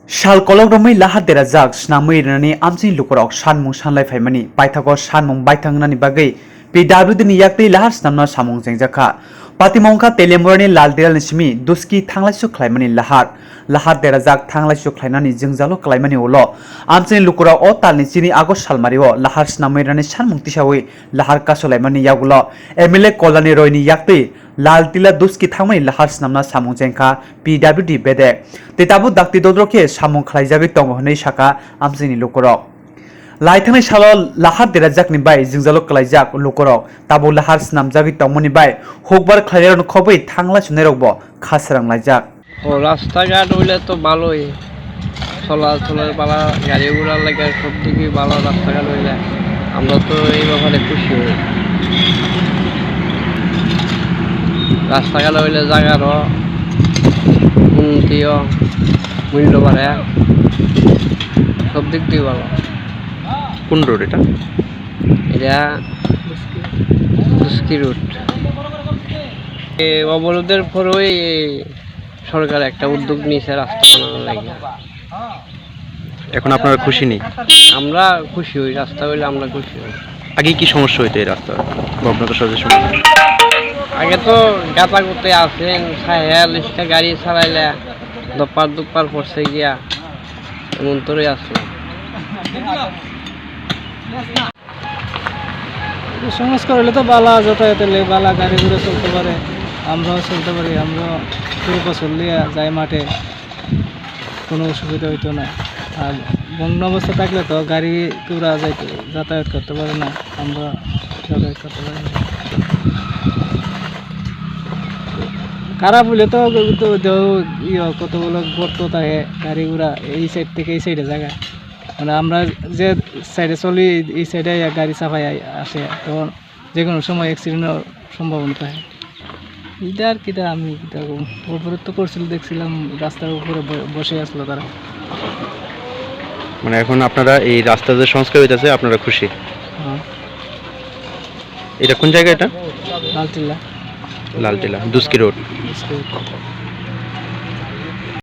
Shal kolok romai lahat dera jak snamui rani amsin lukurok sanmung sanlai faimani paithago sanmung baithangnani bagai PWD ni yakti lahar snamna samung jengjaka patimongkha telemurani laldiral nismi duski thanglaisu khlaimani lahar dera jak thanglaisu khlainani jengjalo khlaimani ulo amsin lukurok o talni chini agos salmario lahar snamui rani sanmung tisawi lahar kasolaimani yagulo MLA kolani roini yakti लाल तिला दुस्की थांगमनि लाहार स्नामना सामुं जेंखा PWD बेदे तेताबु दाक्ति दद्रके सामुं खलाइजागै दङ हनै साका आमजिनि लुकरक लाइथांनि सालो लाहार देरा जाकनि bye जिंजालो खलाइजाक लुकरक ताबु लाहार स्नामजागै दंमनि bye हकबार खलाइरन खबै थांला सुनायरकबो खासरां लाइजाक ও রাস্তাঘাট হইলে তো ভালোই চলাচলের পালা গাড়ি ঘোড়ার লাগে সব দিকে ভালো রাস্তাঘাট হইলে আমরা তো এই ব্যাপারে খুশি হই রাস্তাঘাট হইলে জায়গারও উন্নতিও মূল্য বাড়ে সব দিক দিয়ে ভালো কোন রোড এটা এটা দুস্কি রুট অবরোধের পরেই সরকার একটা উদ্যোগ নিয়েছে রাস্তা বানানোর লাগে এখন আপনারা খুশি নেই আমরা খুশি হই রাস্তা হইলে আমরা খুশি হই আগে কি সমস্যা হইতো এই রাস্তা আপনাদের সাজেশন আগে তো গাতা করতে আসেন লিস্টে গাড়ি চালাইলে দপার দুপার পড়ছে গিয়া এমন তোরই আসলো সংস্কার হলে তো বালা যাতায়াতের বালা গাড়ি ঘুরে চলতে পারে আমরাও চলতে পারি আমরা পুরো চললিয়া যাই মাঠে কোনো অসুবিধা হইতো না আর বন্য অবস্থা থাকলে তো গাড়ি ঘোড়া যাইতো যাতায়াত করতে পারে না আমরা যাতায়াত করতে পারি না খারাপ হলে তো কতগুলো গর্ত থাকে গাড়ি ঘোড়া এই সাইড থেকে এই সাইডে জায়গা মানে আমরা যে সাইডে চলি এই সাইডে গাড়ি চাপাই আসে তখন যে কোনো সময় অ্যাক্সিডেন্টের সম্ভাবনা থাকে এটা আর কিটা আমি কিটা উপরে তো করছিল দেখছিলাম রাস্তার উপরে বসে আসলো তারা মানে এখন আপনারা এই রাস্তা যে সংস্কার হইতাছে আপনারা খুশি হ্যাঁ এটা কোন জায়গা এটা লালটিলা লালটিলা দুস্কি রোড